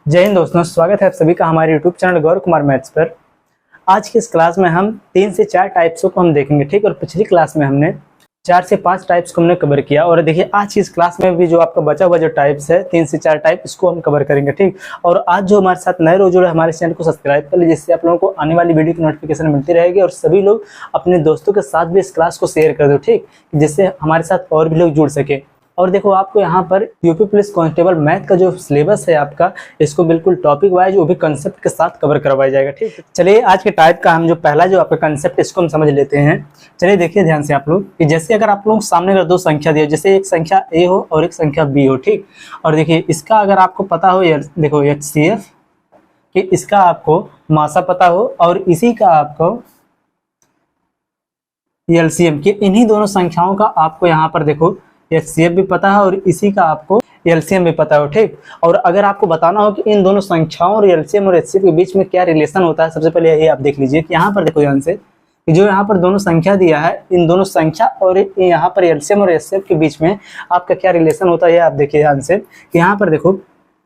जय हिंद दोस्तों, स्वागत है आप सभी का हमारे YouTube channel Gaurav Kumar maths पर। आज की इस क्लास में हम 3 से 4 टाइप्सों को हम देखेंगे, ठीक। और पिछली क्लास में हमने 4 से 5 टाइप्स को हमने कवर किया। और देखिए आज की इस क्लास में भी जो आपका बचा हुआ जो टाइप्स है 3 से 4 टाइप, इसको हम कवर करेंगे, ठीक। और आज जो हमारे साथ नए लोग जुड़े, हमारे चैनल को सब्सक्राइब कर लीजिए, जिससे आप लोगों को आने वाली वीडियो की नोटिफिकेशन मिलती रहेगी। और सभी लोग अपने दोस्तों के साथ भी इस क्लास को शेयर कर दो, ठीक, जिससे हमारे साथ और भी लोग जुड़ सके। और देखो आपको यहाँ पर यूपी पुलिस कांस्टेबल मैथ का जो सिलेबस है आपका, इसको बिल्कुल टॉपिक वाइज वो भी कंसेप्ट के साथ कवर करवाया जाएगा, ठीक। चलिए आज के टाइप का हम जो पहला जो आपका कंसेप्ट, इसको हम समझ लेते हैं। चलिए देखिए ध्यान से आप लोग कि जैसे अगर आप लोग सामने अगर दो संख्या दिए, जैसे एक संख्या ए हो और एक संख्या बी हो, ठीक। और देखिए इसका अगर आपको पता हो, देखो HCF कि इसका आपको मासा पता हो, और इसी का आपको LCM कि इन्हीं दोनों संख्याओं का आपको यहाँ पर देखो HCF भी पता है और इसी का आपको LCM भी पता हो, ठीक। और अगर आपको बताना हो कि इन दोनों संख्याओं और LCM और HCF के बीच में क्या रिलेशन होता है, सबसे पहले यही आप देख लीजिए कि यहाँ पर देखो ध्यान से कि जो यहाँ पर दोनों संख्या दिया है, इन दोनों संख्या और यहाँ पर LCM और HCF के बीच में आपका क्या रिलेशन होता है, आप देखिए ध्यान से कि यहाँ पर देखो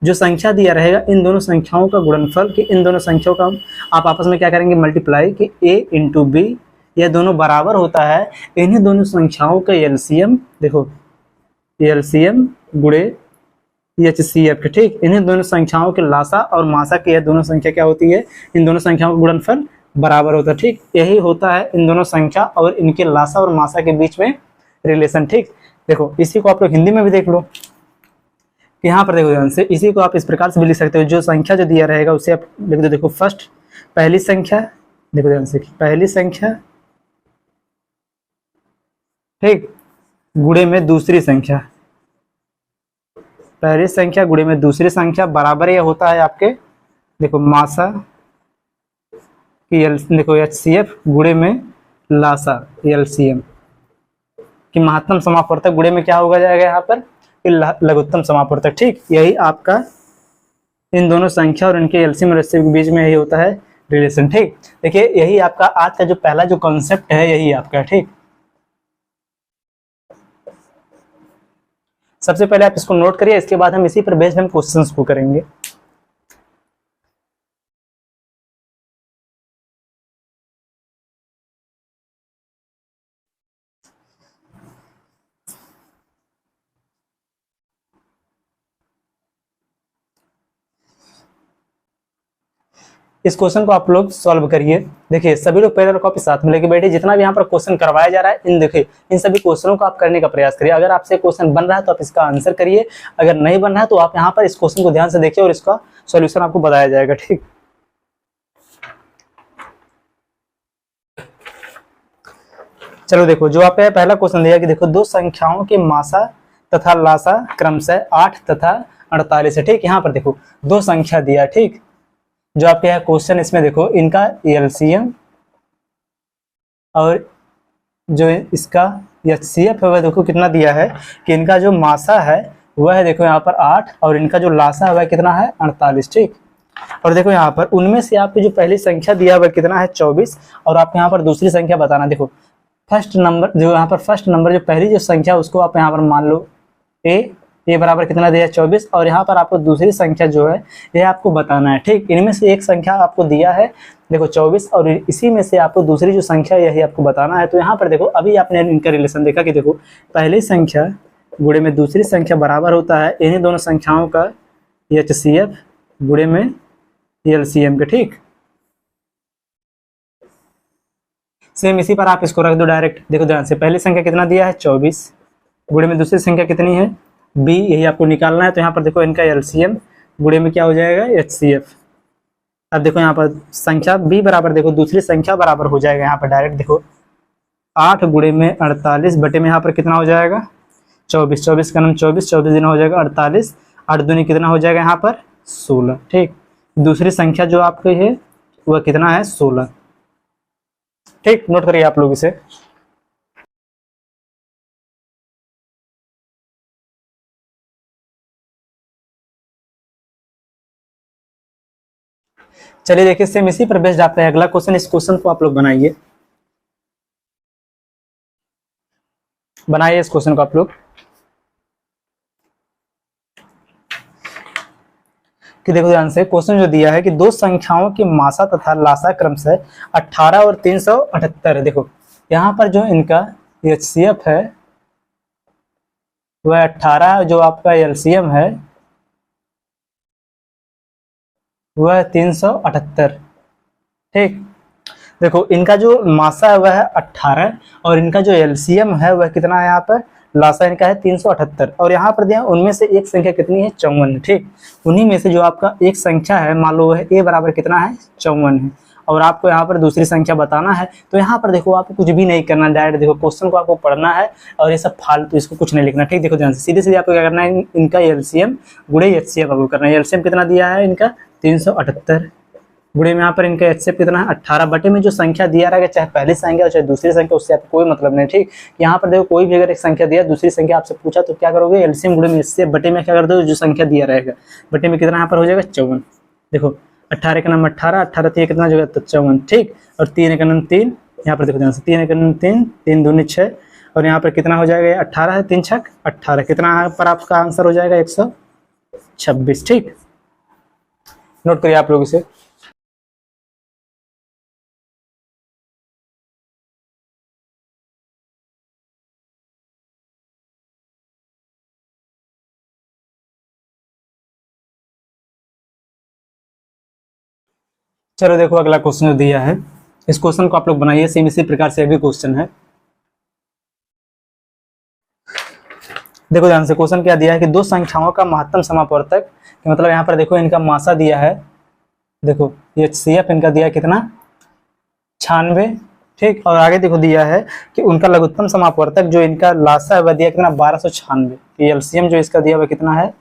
जो संख्या दिया रहेगा, इन दोनों संख्याओं का गुणनफल कि इन दोनों संख्याओं का आप आपस में क्या करेंगे, मल्टीप्लाई कि A इंटू B, यह दोनों बराबर होता है इन्हीं दोनों संख्याओं का LCM, देखो LCM गुणे HCF, ठीक। इन्हीं दोनों संख्याओं के लासा और मासा की यह दोनों संख्या क्या होती है, इन दोनों संख्याओं का गुणनफल बराबर होता है, ठीक। यही होता है इन दोनों संख्या और इनके लासा और मासा के बीच में रिलेशन, ठीक। देखो इसी को आप लोग हिंदी में भी देख लो, यहाँ पर देखो ध्यान से, इसी को आप इस प्रकार से भी लिख सकते हो। जो संख्या जो दिया रहेगा उसे आप लिख दो, देखो फर्स्ट पहली संख्या, देखो ध्यान से पहली संख्या, ठीक, गुणे में दूसरी संख्या, पहली संख्या गुणे में दूसरी संख्या बराबर यह होता है आपके, देखो मासा की देखो HCF गुणे में लासा LCM कि महत्तम समापवर्तक गुणे में क्या होगा जाएगा यहाँ पर लघुत्तम समापवर्तक, ठीक। यही आपका इन दोनों संख्या और इनके LCM और HCF के बीच में यही होता है रिलेशन, ठीक। देखिए यही आपका आज का जो पहला जो कॉन्सेप्ट है, यही आपका, ठीक। सबसे पहले आप इसको नोट करिए, इसके बाद हम इसी पर बेस्ड हम क्वेश्चंस को करेंगे। इस क्वेश्चन को आप लोग सॉल्व करिए। देखिए सभी लोग पेन और कॉपी साथ में लेके बैठे, जितना भी यहाँ पर क्वेश्चन करवाया जा रहा है, इन सभी क्वेश्चनों को आप करने का प्रयास करिए। अगर आपसे क्वेश्चन बन रहा है तो आप इसका आंसर करिए, अगर नहीं बन रहा है तो आप यहाँ पर इस क्वेश्चन को ध्यान से देखिए और इसका सॉल्यूशन आपको बताया जाएगा, ठीक। चलो देखो जो आपका पहला क्वेश्चन दिया कि देखो दो संख्याओं के मासा तथा लासा क्रमशः 8 तथा 48 है, ठीक। यहाँ पर देखो दो संख्या दिया, ठीक। जो आपके यहाँ क्वेश्चन इसमें देखो इनका LCM और जो इसका HCF है वह देखो कितना दिया है कि इनका जो मासा है वह है देखो यहाँ पर 8 और इनका जो लासा है वह कितना है 48, ठीक। और देखो यहाँ पर उनमें से आपकी जो पहली संख्या दिया वह कितना है 24, और आप यहाँ पर दूसरी संख्या बताना। देखो फर्स्ट नंबर जो यहाँ पर फर्स्ट नंबर जो पहली जो संख्या उसको आप यहाँ पर मान लो ए बराबर कितना दिया है 24, और यहाँ पर आपको दूसरी संख्या जो है यह आपको बताना है, ठीक। इनमें से एक संख्या आपको दिया है देखो 24 और इसी में से आपको दूसरी जो संख्या यही आपको बताना है। तो यहाँ पर देखो अभी आपने इनका रिलेशन देखा कि देखो पहली संख्या गुणे में दूसरी संख्या बराबर होता है इन्हीं दोनों संख्याओं का HCF गुणे में LCM के, ठीक। सेम इसी पर आप इसको रख दो डायरेक्ट। देखो ध्यान से पहली संख्या कितना दिया है 24 गुणे में दूसरी संख्या कितनी है B, यही आपको निकालना है। तो यहाँ पर देखो इनका LCM गुणे में क्या हो जाएगा HCF। अब देखो यहाँ पर संख्या B बराबर देखो दूसरी संख्या बराबर हो जाएगा यहाँ पर डायरेक्ट, देखो 8 गुणे में 48 बटे में यहाँ पर कितना हो जाएगा 24, 24 का नाम 24, 24 दिन हो जाएगा 48, 8 दूनी कितना हो जाएगा यहाँ पर 16, ठीक। दूसरी संख्या जो आपकी है वह कितना है 16, ठीक। नोट करिए आप लोग इसे। चलिए देखिए सेम इसी पर बेस्ड आपका अगला क्वेश्चन, इस क्वेश्चन को आप लोग बनाइए इस क्वेश्चन को आप लोग कि देखो ध्यान से क्वेश्चन जो दिया है कि दो संख्याओं की मासा तथा लासा क्रमशः 18 और 378 है। देखो यहाँ पर जो इनका HCF है वह 18, जो आपका LCM है वह 378। ठीक, देखो इनका जो मासा है वह है 18 और इनका जो LCM है वह कितना है, यहाँ पर लासा इनका है 378 और यहाँ पर दिया उनमें से एक संख्या कितनी है, 54। ठीक, उन्हीं में से जो आपका एक संख्या है मान लो वह A बराबर कितना है, 54 है और आपको यहाँ पर दूसरी संख्या बताना है। तो यहाँ पर देखो आपको कुछ भी नहीं करना, डायरेक्ट देखो क्वेश्चन को आपको पढ़ना है और ये सब फालतू इसको कुछ नहीं लिखना। ठीक, देखो ध्यान से सीधे सीधे आपको क्या करना है, इनका LCM गुणे HCF आपको करना है। LCM कितना दिया है इनका 378, गुणे में यहाँ पर इनका HCF कितना है 18, बटे में जो संख्या दिया रहेगा चाहे पहली संख्या हो चाहे दूसरी संख्या उससे आपको कोई मतलब नहीं। ठीक, यहाँ पर देखो कोई भी अगर एक संख्या दिया दूसरी संख्या आपसे पूछा तो क्या करोगे, LCM गुणे में HCF बटे में क्या कर दो जो संख्या दिया रहेगा, बटे में कितना यहाँ पर हो जाएगा 54। देखो 18 का नाम 18, 18 3 कितना जगह तो 54। ठीक, और 3 का नाम 3, यहाँ पर देखो ध्यान से 3 का नाम 3, 3 दूनी 6 और यहाँ पर कितना हो जाएगा 18 है, 3 छक 18, कितना यहाँ पर आपका आंसर हो जाएगा 126। ठीक, नोट करिए आप लोग इसे। चलो देखो अगला क्वेश्चन जो दिया है इस क्वेश्चन को आप लोग बनाइए, सेम इसी प्रकार से भी क्वेश्चन है। देखो ध्यान से क्वेश्चन क्या दिया है कि दो संख्याओं का महत्तम समापवर्तक, मतलब यहाँ पर देखो इनका मासा दिया है, देखो HCF इनका दिया कितना 96। ठीक, और आगे देखो दिया है कि उनका लघुत्तम समापवर्तक जो इनका लासा है वह दिया कितना 1296। LCM जो इसका दिया हुआ कितना है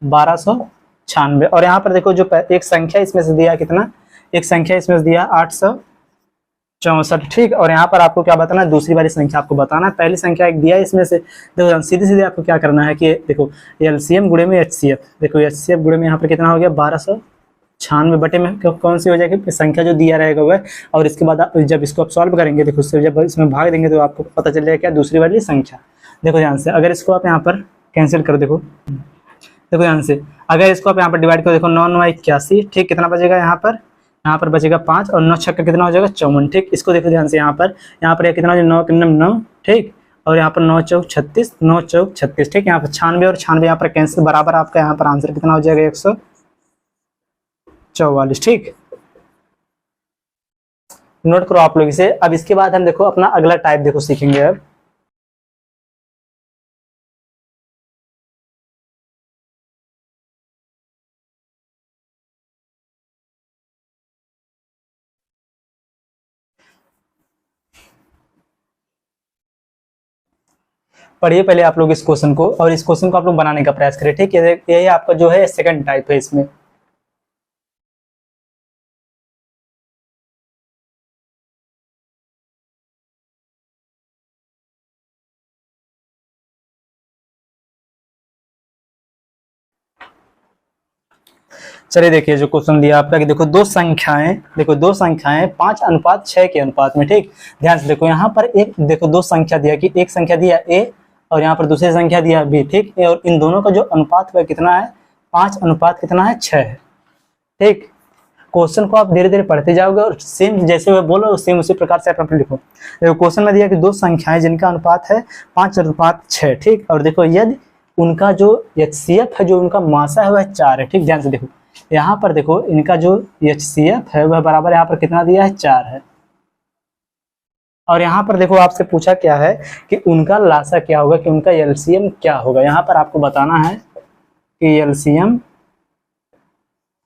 1296 और यहाँ पर देखो जो एक संख्या इसमें से दिया कितना, एक संख्या इसमें से दिया 864। ठीक, और यहाँ पर आपको क्या बताना है, दूसरी वाली संख्या आपको बताना है। पहली संख्या एक दिया है इसमें से, देखो सीधे सीधे आपको क्या करना है कि देखो LCM गुणे में HCF, देखो HCF गुणे में यहाँ पर कितना हो गया 1296 बटे में कौन सी हो जाएगी संख्या जो दिया रहेगा वह, और इसके बाद जब इसको आप सॉल्व करेंगे देखो उससे जब इसमें भाग देंगे तो आपको पता चल जाएगा क्या दूसरी वाली संख्या। देखो ध्यान से अगर इसको आप यहाँ पर कैंसिल करो, देखो ध्यान से अगर इसको आप यहाँ पर डिवाइड करो, देखो 9 9 81। ठीक, कितना बचेगा यहाँ पर बचेगा 5 और 9 छक्का कितना हो जाएगा 54। ठीक, इसको देखो ध्यान से यहाँ पर कितना हो जाएगा 9 के 9। ठीक, और यहाँ पर 9 चौक 36, 9 चौक 36। ठीक, यहाँ पर 96 और 96 यहाँ पर कैंसिल बराबर आपका यहाँ पर आंसर कितना हो जाएगा 144। ठीक, नोट करो आप लोग इसे। अब इसके बाद हम देखो अपना अगला टाइप देखो सीखेंगे। अब पढ़िए पहले आप लोग इस क्वेश्चन को और इस क्वेश्चन को आप लोग बनाने का प्रयास करें। ठीक है, ये आपका जो है सेकंड टाइप है इसमें। चलिए देखिए जो क्वेश्चन दिया आपका कि देखो दो संख्याएं 5:6 के अनुपात में। ठीक, ध्यान से देखो यहाँ पर एक देखो दो संख्या दिया कि एक संख्या दिया A और यहाँ पर दूसरी संख्या दिया B। ठीक, और इन दोनों का जो अनुपात वह कितना है 5:6 है। ठीक, क्वेश्चन को आप धीरे धीरे पढ़ते जाओगे और सेम जैसे वह बोलो सेम उसी प्रकार से आप लिखो। देखो क्वेश्चन में दिया कि दो संख्याएं जिनका अनुपात है 5:6। ठीक, और देखो यदि उनका जो HCF है जो उनका मासा है वह 4 है। ठीक, ध्यान से देखो यहाँ पर देखो इनका जो HCF है वह बराबर यहाँ पर कितना दिया है 4 है और यहाँ पर देखो आपसे पूछा क्या है कि उनका लासा क्या होगा, कि उनका LCM क्या होगा। यहाँ पर आपको बताना है कि LCM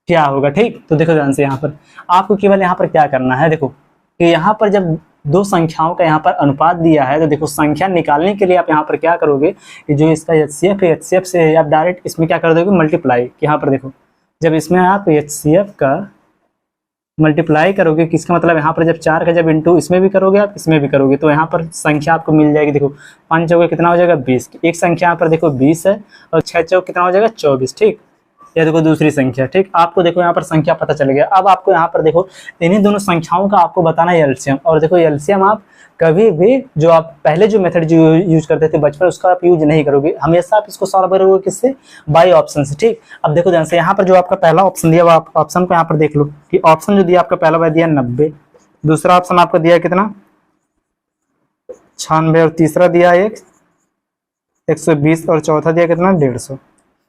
क्या होगा। ठीक, तो देखो ध्यान से यहाँ पर आपको केवल यहाँ पर क्या करना है, देखो कि यहाँ पर जब दो संख्याओं का यहाँ पर अनुपात दिया है तो देखो संख्या निकालने के लिए आप यहाँ पर क्या करोगे कि जो इसका HCF है HCF से आप डायरेक्ट इसमें क्या कर दोगे मल्टीप्लाई। यहाँ पर देखो जब इसमें आप HCF का मल्टीप्लाई करोगे किसका मतलब यहाँ पर जब 4 का जब इंटू इसमें भी करोगे आप इसमें भी करोगे तो यहाँ पर संख्या आपको मिल जाएगी। देखो 5 चौके कितना हो जाएगा 20, एक संख्या यहाँ पर देखो 20 है और 6 चौक कितना हो जाएगा 24। ठीक, यह देखो दूसरी संख्या। ठीक, आपको देखो यहाँ पर संख्या पता चल गया। अब आपको यहाँ पर देखो इन्हीं दोनों संख्याओं का आपको बताना है LCM और देखो LCM आप कभी भी जो आप पहले जो मेथड जो यूज करते थे बचपन, उसका आप यूज नहीं करोगे, हमेशा आप इसको सॉल्व करोगे किससे, बाई ऑप्शन से। ठीक, अब देखो ध्यान से, यहाँ पर जो आपका पहला ऑप्शन दिया, वो आप ऑप्शन को यहाँ पर देख लो कि ऑप्शन जो दिया आपका पहला बार दिया 90, दूसरा ऑप्शन आपको दिया कितना 96, और तीसरा दिया 120, और चौथा दिया कितना 150।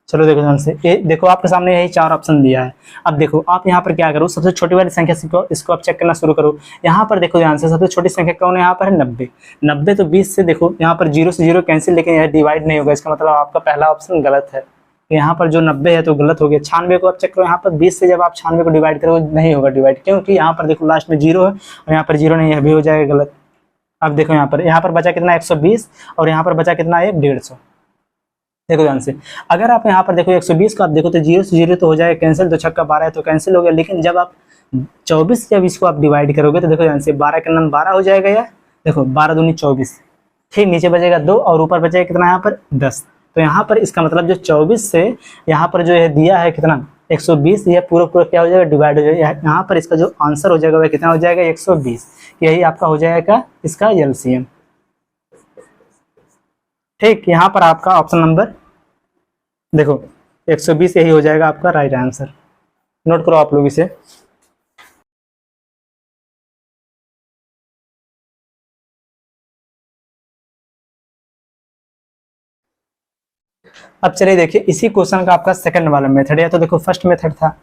चलो देखो ध्यान से, ये देखो आपके सामने यही 4 ऑप्शन दिया है। अब देखो आप यहाँ पर क्या करो, सबसे छोटी वाली संख्या सीखो, इसको आप चेक करना शुरू करो। यहाँ पर देखो ध्यान से, सबसे छोटी संख्या कौन है, यहाँ पर है 90। 90 तो 20 से देखो यहाँ पर 0 से 0 कैंसिल, लेकिन यह डिवाइड नहीं होगा, इसका मतलब आपका पहला ऑप्शन गलत है। यहाँ पर जो 90 है तो गलत हो गया। 96 को आप चेक करो, यहाँ पर 20 से जब आप 96 को डिवाइड करोगे नहीं होगा डिवाइड, क्योंकि यहाँ पर देखो लास्ट में 0 है और यहाँ पर 0 नहीं है, भी हो जाएगा गलत। अब देखो यहाँ पर बचा कितना 120, और यहाँ पर बचा कितना है 150। देखो ध्यान से, अगर आप यहाँ पर देखो 120 का आप देखो तो 0 से 0 तो हो जाएगा कैंसिल, 2 छक्का 12 है तो कैंसिल हो गया। लेकिन जब आप 24 जब इसको आप डिवाइड करोगे तो देखो ध्यान से 12 के नाम 12 हो जाएगा, या देखो 12 दूनी 24, फिर नीचे बचेगा 2 और ऊपर बचेगा कितना यहाँ पर 10। तो यहाँ पर इसका मतलब जो 24 से यहाँ पर जो है दिया है कितना 120, यह पूरा क्या हो जाएगा डिवाइड हो जाएगा। यहाँ पर इसका जो आंसर हो जाएगा वह कितना हो जाएगा 120। यही आपका हो जाएगा इसका एलसीएम। ठीक, यहाँ पर आपका ऑप्शन नंबर देखो 120 यही हो जाएगा आपका राइट आंसर। नोट करो आप लोग इसे। अब चलिए देखिए, इसी क्वेश्चन का आपका सेकंड वाला मेथड है। तो देखो फर्स्ट मेथड था,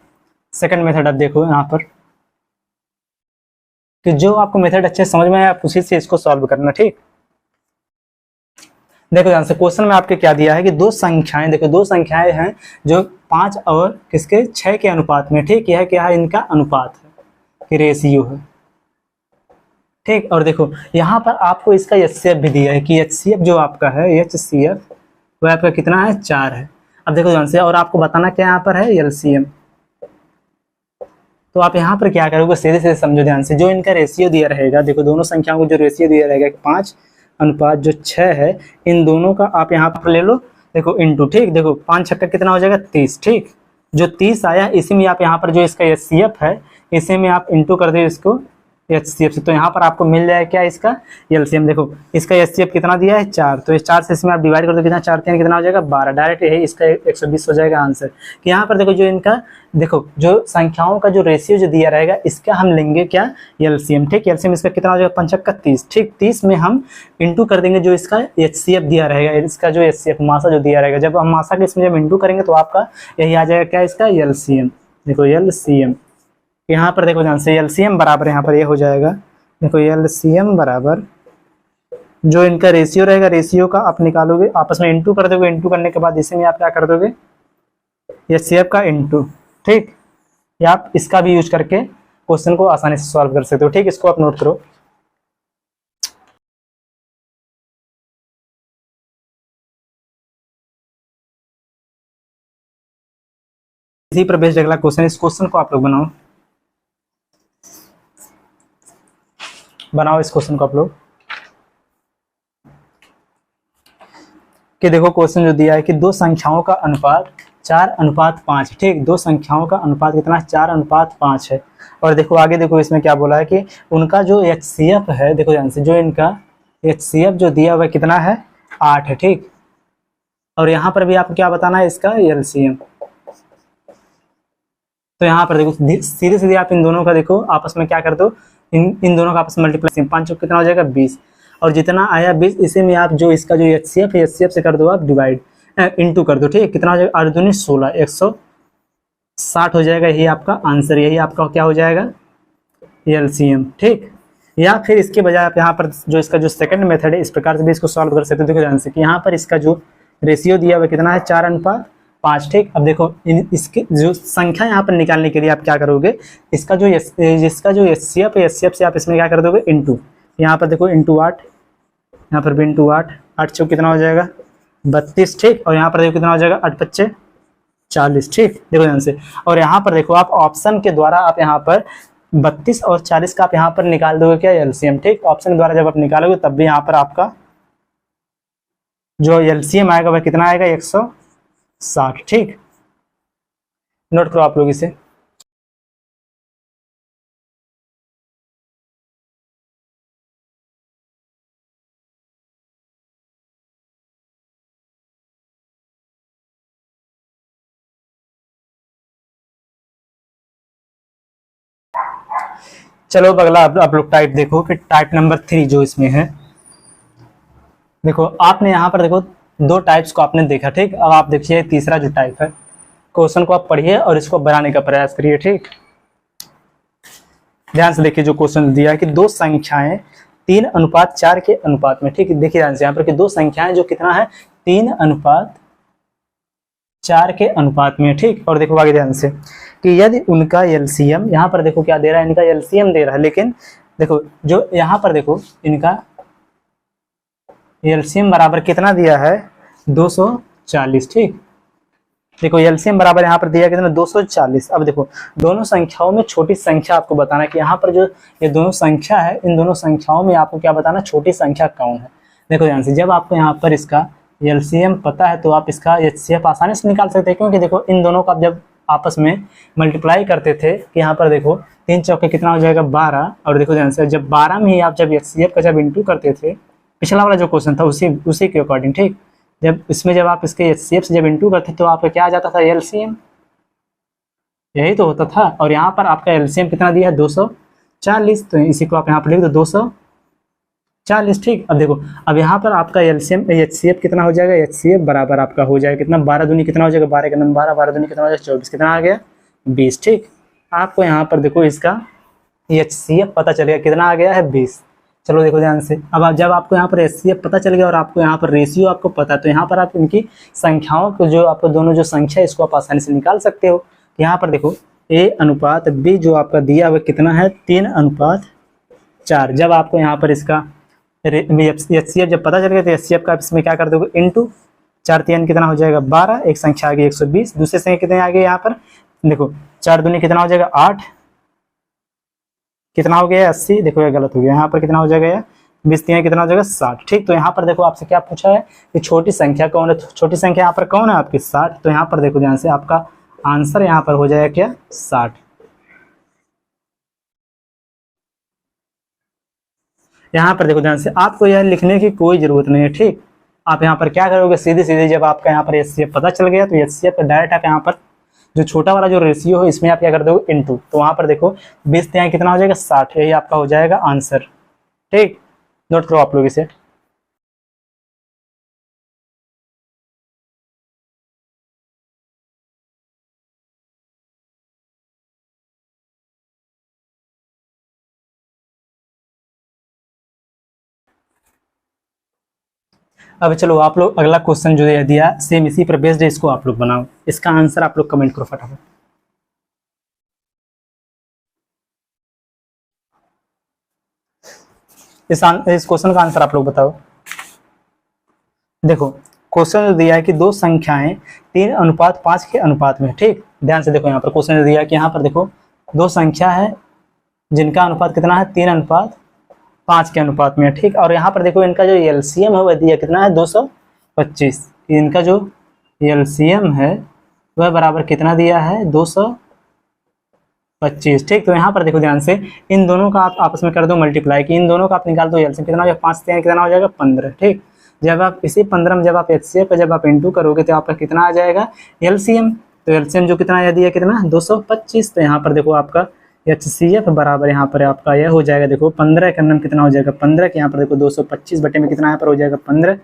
सेकंड मेथड अब देखो यहाँ पर कि जो आपको मेथड अच्छे समझ में आया आप उसी से इसको सॉल्व करना। ठीक, देखो ध्यान से, क्वेश्चन में आपके क्या दिया है कि दो संख्याएं, देखो दो संख्याएं हैं जो 5 और किसके 6 के अनुपात में। ठीक, यह क्या है, इनका अनुपात है कि रेशियो है। ठीक, और देखो यहाँ पर आपको इसका एचसीएफ भी दिया है कि एचसीएफ जो आपका है एचसीएफ वह आपका कितना है 4 है। अब देखो ध्यान से, और आपको बताना क्या यहाँ पर है एलसीएम। तो आप यहाँ पर क्या करोगे, सीधे सीधे समझो ध्यान से, जो इनका रेशियो दिया रहेगा, देखो दोनों संख्याओं को जो रेशियो दिया रहेगा 5 अनुपात जो 6 है, इन दोनों का आप यहाँ पर ले लो, देखो इंटू। ठीक, देखो 5 छक्का कितना हो जाएगा 30। ठीक, जो 30 आया इसी में आप यहाँ पर जो इसका एचसीएफ है इसी में आप इंटू कर दो इसको एचसीएफ से, तो यहाँ पर आपको मिल जाएगा क्या इसका एलसीएम। देखो इसका एचसीएफ कितना दिया है 4, तो इस 4 से इसमें आप डिवाइड कर दो, कितना 4 3 कितना हो जाएगा 12, डायरेक्ट यही इसका 120 हो जाएगा आंसर। कि यहाँ पर देखो जो इनका देखो जो संख्याओं का जो रेशियो जो दिया रहेगा इसका हम लेंगे क्या एलसीएम। ठीक, एलसीएम इसका कितना हो जाएगा 5 छक्का 30। ठीक, 30 में हम इंटू कर देंगे जो इसका एचसीएफ दिया रहेगा, इसका जो एचसीएफ मासा जो दिया रहेगा, जब हम मासा के इसमें जब इंटू करेंगे तो आपका यही आ जाएगा क्या इसका एलसीएम। देखो एलसीएम यहाँ पर देखो ध्यान से, एलसीएम बराबर यहाँ पर ये हो जाएगा, देखो एलसीएम बराबर जो इनका रेशियो रहेगा, रेशियो का आप निकालोगे, आपस में इंटू कर दोगे, इंटू करने के बाद इसी में आप क्या कर दोगे एचसीएफ का इंटू। ठीक, या आप इसका भी यूज करके क्वेश्चन को आसानी से सॉल्व कर सकते हो। ठीक, इसको आप नोट करो। इसी पर बेस्ड अगला क्वेश्चन, इस क्वेश्चन को आप लोग बनाओ इस क्वेश्चन को आप लोग कि देखो क्वेश्चन जो दिया है कि दो संख्याओं का अनुपात 4:5। ठीक, दो संख्याओं का अनुपात कितना 4:5 है। और देखो आगे देखो इसमें क्या बोला है कि उनका जो एचसीएफ है, देखो ध्यान से, जो इनका एचसीएफ जो दिया हुआ कितना है 8 है। ठीक, और यहाँ पर भी आपको क्या बताना है इसका एलसीएम। तो यहाँ पर देखो सीधे सीधे आप इन दोनों का देखो आपस में क्या कर दो, इन दोनों का आपस में मल्टीप्लाई, 5 कितना हो जाएगा 20, और जितना आया 20 इसी में आप जो इसका जो एचसीएफ है एचसीएफ से कर दो आप डिवाइड, इंटू कर दो। ठीक, कितना हो जाएगा 8 दूनी 16, 160 हो जाएगा, यही आपका आंसर, यही आपका क्या हो जाएगा एलसीएम। ठीक, या फिर इसके बजाय आप यहाँ पर जो इसका जो सेकंड मेथड है इस प्रकार से भी इसको सॉल्व कर सकते हो। देखो ध्यान से कि यहाँ पर इसका जो रेशियो दिया हुआ कितना है 4:5। ठीक, अब देखो इसके जो संख्या यहाँ पर निकालने के लिए आप क्या करोगे, इसका जो एचसीएफ है एचसीएफ से आप इसमें क्या कर दोगे इंटू, यहाँ पर देखो इंटू 8, यहाँ पर भी इंटू 8, 8 चौक कितना हो जाएगा 32। ठीक, और यहाँ पर देखो कितना हो जाएगा 8 5 40। ठीक, देखो ध्यान से, और यहाँ पर देखो आप ऑप्शन के द्वारा आप यहाँ पर 32 और 40 का आप यहाँ पर निकाल दोगे क्या एलसीएम। ठीक, ऑप्शन के द्वारा जब आप निकालोगे तब भी यहाँ पर आपका जो एलसीएम आएगा वह कितना आएगा 160। ठीक, नोट करो आप लोग इसे। चलो अब अगला आप लोग टाइप देखो कि टाइप नंबर 3 जो इसमें है। देखो आपने यहाँ पर देखो दो टाइप्स को आपने देखा, ठीक। अब आप देखिए तीसरा जो टाइप है, क्वेश्चन को आप पढ़िए और इसको बनाने का प्रयास करिए, ठीक। ध्यान से देखिए जो क्वेश्चन दिया है कि दो संख्याएं 3:4 के अनुपात में, ठीक। देखिए ध्यान से यहाँ पर कि दो संख्याएं जो कितना है 3:4 के अनुपात में, ठीक। और देखो आगे ध्यान से कि यदि उनका एलसीएम, यहाँ पर देखो क्या दे रहा है, इनका एलसीएम दे रहा है, लेकिन देखो जो यहाँ पर देखो इनका एलसीएम बराबर कितना दिया है 240, ठीक। देखो एलसीएम बराबर यहाँ पर दिया कितना 240। अब देखो दोनों संख्याओं में छोटी संख्या आपको बताना है कि यहाँ पर जो ये दोनों संख्या है, इन दोनों संख्याओं में आपको क्या बताना, छोटी संख्या कौन है। देखो ध्यान से, जब आपको यहाँ पर इसका एलसीएम पता है तो आप इसका एचसीएफ आसानी से निकाल सकते हैं, क्योंकि देखो इन दोनों का जब आपस में मल्टीप्लाई करते थे कि यहाँ पर देखो 3 चौके कितना हो जाएगा 12, और देखो ध्यान से जब 12 में ही आप जब एचसीएफ का जब इंटू करते थे, पिछला वाला जो क्वेश्चन था उसी के अकॉर्डिंग, ठीक। जब इसमें जब आप इसके एचसीएफ से जब इंटू करते तो आपका क्या आ जाता था एलसीएम, यही तो होता था। और यहाँ पर आपका एलसीएम कितना दिया है 240, तो इसी को आप यहाँ पर लिख दो 240, ठीक। अब देखो अब यहाँ पर आपका एलसीएम एचसीएफ कितना हो जाएगा, एचसीएफ बराबर आपका हो जाएगा कितना 12 दूनी कितना हो जाएगा 12 का नंबर 12, 12 दूनी कितना हो जाएगा 24, कितना आ गया 20, ठीक। आपको यहाँ पर देखो इसका एचसीएफ पता चलेगा कितना आ गया है 20। चलो देखो ध्यान से, अब जब आपको यहाँ पर एचसीएफ पता चल गया और आपको यहाँ पर रेशियो आपको पता है, तो यहाँ पर आप इनकी संख्याओं को जो आपको दोनों जो संख्या है इसको आप आसानी से निकाल सकते हो। यहाँ पर देखो A/B जो आपका दिया हुआ कितना है 3:4। जब आपको यहाँ पर इसका एचसीएफ जब पता चल गया तो एचसीएफ का इसमें क्या कर दोगे इंटू 4 3 कितना हो जाएगा 12, एक संख्या आ गई 120, दूसरे संख्या कितने आ गए यहाँ पर देखो 4 दूनी कितना हो जाएगा 8, कितना हो गया 80, देखो ये गलत हो गया, यहाँ पर कितना हो जाएगा 20 3 कितना हो जाएगा 60, ठीक। तो यहाँ पर देखो आपसे क्या पूछा है कि छोटी संख्या कौन है, छोटी संख्या यहाँ पर कौन है आपकी 60, तो यहाँ पर देखो ध्यान से आपका आंसर यहाँ पर हो जाएगा क्या 60। यहाँ पर देखो ध्यान से आपको यह लिखने की कोई जरूरत नहीं है, ठीक। आप यहाँ पर क्या करोगे सीधे सीधे जब आपका यहाँ पर एचसीएफ पता चल गया तो एचसीएफ का डायरेक्ट आप यहाँ पर जो छोटा वाला जो रेशियो है इसमें आप क्या कर दोगे इनटू, तो वहां पर देखो 20 यहाँ कितना हो जाएगा 60, यही आपका हो जाएगा आंसर, ठीक। नोट करो आप लोग इसे। अब चलो आप लोग अगला क्वेश्चन जो दिया सेम इसी पर बेस्ड है, इसको आप लोग बनाओ, इसका आंसर आप लोग कमेंट करो फटाफट। इस क्वेश्चन का आंसर आप लोग बताओ। देखो क्वेश्चन दिया है कि दो संख्याएं 3:5 के अनुपात में, ठीक। ध्यान से देखो यहाँ पर क्वेश्चन दिया है कि यहाँ पर देखो दो संख्या है जिनका अनुपात कितना है 3:5 के अनुपात में, ठीक। और यहाँ पर देखो इनका जो एलसीएम है वह दिया कितना है 225, इनका जो एलसीएम है वह बराबर कितना दिया है 225, ठीक। तो यहाँ पर देखो ध्यान से इन दोनों का आप आपस में कर दो मल्टीप्लाई, कि इन दोनों का आप निकाल दो एलसीएम कितना हो जाएगा 5 3 कितना हो जाएगा 15, ठीक। जब आप इसी 15 में जब आप एचसीएफ का जब आप इंटू करोगे तो आपका कितना आ जाएगा एलसीएम, तो एलसीएम जो कितना यह दिया कितना 225, तो यहाँ पर देखो आपका एचसीएफ बराबर यहाँ पर आपका यह हो जाएगा देखो 15 का नंबर कितना हो जाएगा 15 के यहाँ पर देखो 225 बटे में कितना यहाँ पर हो जाएगा 15,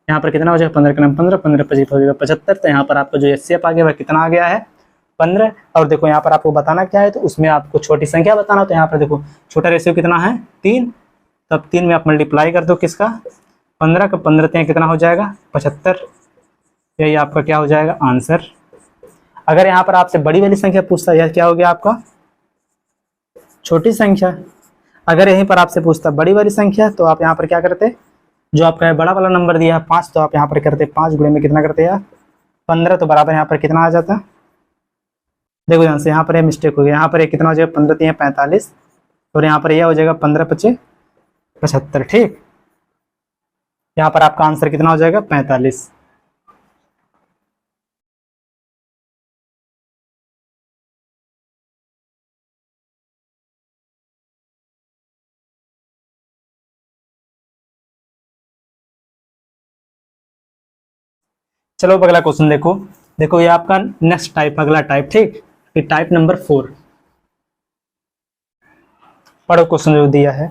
यहाँ पर कितना हो जाएगा 15 का नंबर 15 15 25 हो जाएगा 75, तो यहाँ पर आपका जो एचसीएफ आ गया वह कितना आ गया है 15। और देखो यहाँ पर आपको बताना क्या है, तो उसमें आपको छोटी संख्या बताना, तो यहाँ पर देखो छोटा रेशियो कितना है 3, तब 3 में आप मल्टीप्लाई कर दो किसका 15 का 15 कितना हो जाएगा 75, यही आपका क्या हो जाएगा आंसर। अगर यहाँ पर आपसे बड़ी वाली संख्या पूछता है यह क्या हो गया आपका छोटी संख्या, अगर यहीं पर आपसे पूछता बड़ी वाली संख्या तो आप यहाँ पर क्या करते, जो आपका बड़ा वाला नंबर दिया है 5 तो आप यहाँ पर करते 5 गुणे में कितना करते यार 15, तो बराबर यहाँ पर कितना आ जाता। देखो ध्यान से यहाँ पर मिस्टेक हो गया, यहाँ पर कितना हो जाएगा 15 3 45, और यहाँ पर यह हो जाएगा 15 5 75, ठीक। यहाँ पर आपका आंसर कितना हो जाएगा 45। चलो अगला क्वेश्चन देखो, देखो ये आपका नेक्स्ट टाइप अगला टाइप, ठीक। Type number 4। पढ़ो क्वेश्चन जो दिया है।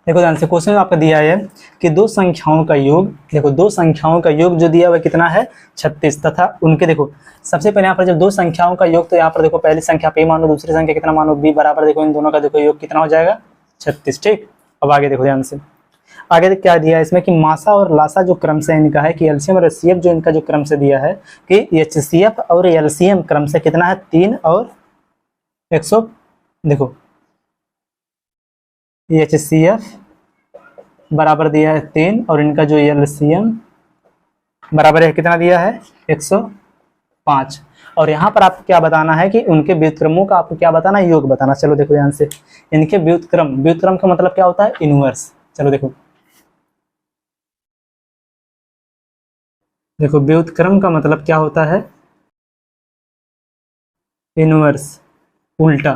देखो ध्यान से, क्वेश्चन आपका दिया है कि दो संख्याओं का योग, देखो दो संख्याओं का योग जो दिया हुआ कितना है 36 तथा उनके, देखो सबसे पहले यहाँ पर जब दो संख्याओं का योग, तो यहाँ पर देखो पहली संख्या पे मानो, दूसरी संख्या कितना मानो b बराबर, देखो इन दोनों का देखो योग कितना हो जाएगा 36। ठीक, अब आगे देखो ध्यान से, आगे देख क्या दिया है इसमें कि मासा और लासा जो क्रम से इनका है कि एलसीएम और एचसीएफ जो इनका जो क्रम से दिया है कि एचसीएफ और एलसीएम क्रम से कितना है 3 और 100, देखो एचसीएफ बराबर दिया है 3 और इनका जो एलसीएम बराबर है कितना दिया है 105। और यहाँ पर आपको क्या बताना है कि उनके व्युत्क्रमों का आपको क्या बताना है, योग बताना। चलो देखो ध्यान से, इनके व्युत्क्रम, व्युत्क्रम का मतलब क्या होता है इनवर्स। चलो देखो, देखो व्युत्क्रम का मतलब क्या होता है इनवर्स, उल्टा।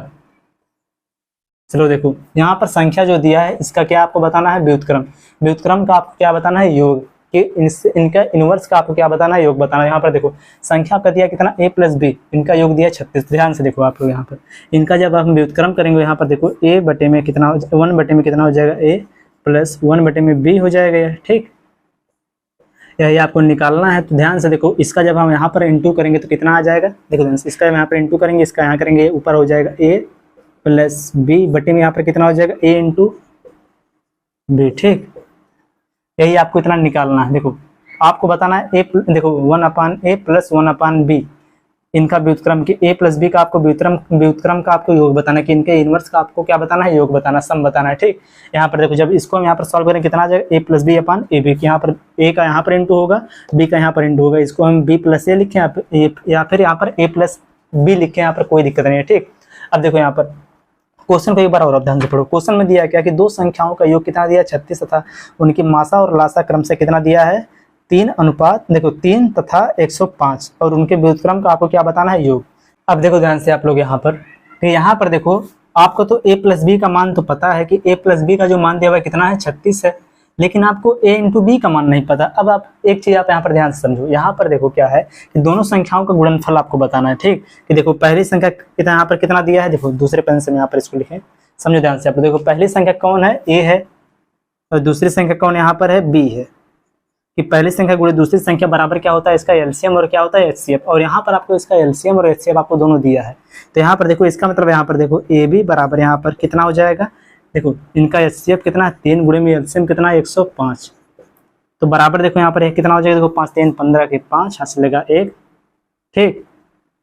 चलो देखो यहाँ पर संख्या जो दिया है इसका क्या आपको बताना है व्युत्क्रम, व्युत्क्रम का आपको क्या बताना है योग, कि इनका इनवर्स का आपको क्या बताना है योग बताना। यहाँ पर देखो संख्या का दिया कितना a प्लस बी, इनका योग दिया 36। ध्यान से देखो आप लोग यहाँ पर इनका जब हम व्युत्क्रम करेंगे, यहाँ पर देखो a बटे में कितना 1 बटे में कितना हो जाएगा a प्लस 1 बटे में b हो जाएगा यह। ठीक, यही आपको निकालना है। तो ध्यान से देखो, इसका जब हम यहाँ पर इंटू करेंगे तो कितना आ जाएगा, देखो ध्यान से, इसका यहाँ पर इंटू करेंगे, इसका यहाँ करेंगे, ऊपर हो जाएगा a प्लस बी बटे में यहाँ पर कितना हो जाएगा a इंटू बी। ठीक, यही आपको इतना निकालना है। देखो आपको बताना है a, देखो 1/a प्लस 1/b इनका व्युत्क्रम की a प्लस b का आपको व्युत्क्रम का आपको योग बताना है, कि इनके इनवर्स का आपको क्या बताना है योग बताना, सम बताना है। ठीक, यहाँ पर देखो जब इसको हम यहाँ पर सॉल्व करें कितना आ जाएगा a plus B upon A B, यहाँ पर a का यहाँ पर इंटू होगा, b का यहाँ पर इंटू होगा, इसको हम b प्लस ए लिखें या फिर यहाँ पर a प्लस b लिखें, यहाँ पर कोई दिक्कत नहीं है। ठीक, अब देखो यहाँ पर क्वेश्चन को एक बार और ध्यान से पढ़ो। क्वेश्चन में दिया क्या कि दो संख्याओं का योग कितना दिया 36 तथा उनकी मासा और लासा क्रम से कितना दिया है 3 अनुपात, देखो 3 तथा 105 और उनके व्युत्क्रम का आपको क्या बताना है योग। अब देखो ध्यान से आप लोग यहाँ पर, तो यहाँ पर देखो आपको तो a प्लस बी का मान तो पता है कि a प्लस बी का जो मान दिया हुआ कितना है 36 है, लेकिन आपको a इंटू बी का मान नहीं पता। अब आप एक चीज आप यहाँ पर ध्यान से समझो, यहाँ पर देखो क्या है कि दोनों संख्याओं का गुणनफल आपको बताना है। ठीक, कि देखो पहली संख्या कितना यहाँ पर कितना दिया है, देखो दूसरे पेन से मैं यहाँ पर इसको लिखें, समझो ध्यान से आप। देखो पहली संख्या कौन है a है और दूसरी संख्या कौन यहाँ पर है b है, कि पहली संख्या गुणे दूसरी संख्या बराबर क्या होता है इसका एलसीएम और क्या होता है एचसीएफ। और यहाँ पर आपको इसका एलसीएम और एचसीएफ आपको दोनों दिया है, तो यहाँ पर देखो इसका मतलब यहाँ पर देखो ए बी बराबर यहाँ पर कितना हो जाएगा, देखो इनका एचसीएफ कितना है 3 गुणे में एलसीएम कितना है 105, तो बराबर देखो यहाँ पर एक कितना हो जाएगा, देखो 5 3 15 के 5 हाथ से लेगा 1। ठीक,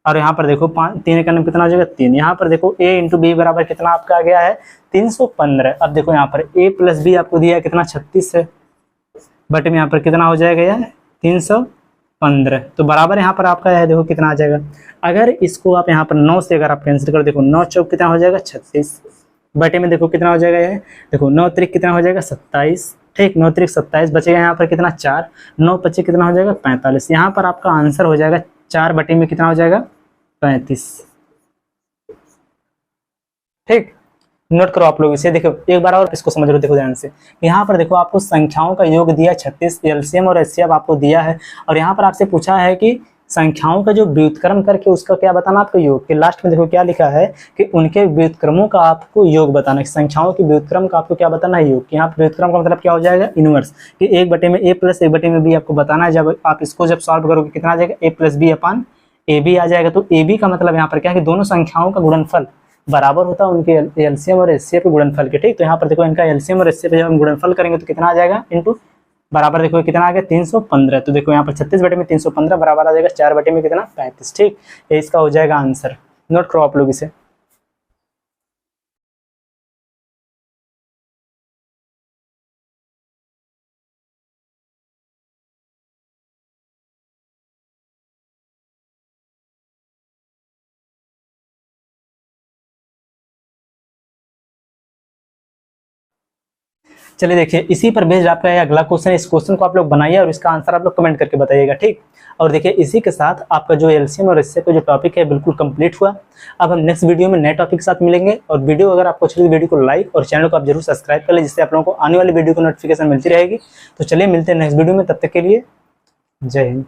और यहाँ पर देखो 3 का कितना हो जाएगा 3, यहाँ पर देखो a इंटू बी बराबर कितना आपका आ गया है 315। अब देखो यहाँ पर a प्लस बी आपको दिया है कितना 36 है, बटे में यहाँ पर कितना हो जाएगा यार 315, तो बराबर यहाँ पर आपका है देखो कितना आ जाएगा। अगर इसको आप यहाँ पर 9 से अगर आप कैंसिल कर, देखो 9 चौक कितना हो जाएगा 36, बटे में देखो कितना हो जाएगा ये, देखो 9 त्रिक कितना हो जाएगा 27। ठीक, 9 त्रिक 27, बचेगा यहाँ पर कितना 4, 9 पच्चीस कितना हो जाएगा 45। यहाँ पर आपका आंसर हो जाएगा 4 बटे में कितना हो जाएगा 35। ठीक, नोट करो आप लोग इसे, देखो एक बार और इसको समझ लो। देखो ध्यान से, यहाँ पर देखो आपको संख्याओं का योग दिया 36, एलसीएम और एचसीएफ आपको दिया है, और यहाँ पर आपसे पूछा है कि संख्याओं का जो व्युत्क्रम करके उसका क्या बताना आपको योग, के लास्ट में देखो क्या लिखा है कि उनके व्युत्क्रमों का आपको योग बताना है, संख्याओं के व्युत्क्रम का आपको क्या बताना है योग। यहाँ पर व्युत्क्रम का मतलब क्या हो जाएगा इनवर्स, कि 1 बटे में a प्लस 1 बटे में b आपको बताना है। जब आप इसको जब सॉल्व करोगे कितना आ जाएगा a plus B upon A b आ जाएगा। तो ए बी का मतलब यहाँ पर क्या है कि दोनों संख्याओं का गुणनफल बराबर होता है उनके एलसीएम और एचसीएफ के गुणनफल के। ठीक, तो यहाँ पर देखो इनका एलसीएम और एचसीएफ जब हम गुणनफल करेंगे तो कितना आ जाएगा इंटू बराबर, देखो कितना आ गया 315। तो देखो यहाँ पर 36 बटे में 315 बराबर आ जाएगा 4 बटे में कितना 35। ठीक, ये इसका हो जाएगा आंसर। नोट करो आप लोग इसे। चलिए देखिए, इसी पर बेस्ड आपका ये अगला क्वेश्चन है। इस क्वेश्चन को आप लोग बनाइए और इसका आंसर आप लोग कमेंट करके बताइएगा। ठीक, और देखिए इसी के साथ आपका जो एलसीएम और एचसीएफ का जो टॉपिक है बिल्कुल कंप्लीट हुआ। अब हम नेक्स्ट वीडियो में नए टॉपिक के साथ मिलेंगे। और वीडियो अगर आपको अच्छी लगी, वीडियो को लाइक और चैनल को आप जरूर सब्सक्राइब कर ले, जिससे आप लोगों को आने वाली वीडियो को नोटिफिकेशन मिलती रहेगी। तो चलिए मिलते हैं नेक्स्ट वीडियो में, तब तक के लिए जय हिंद।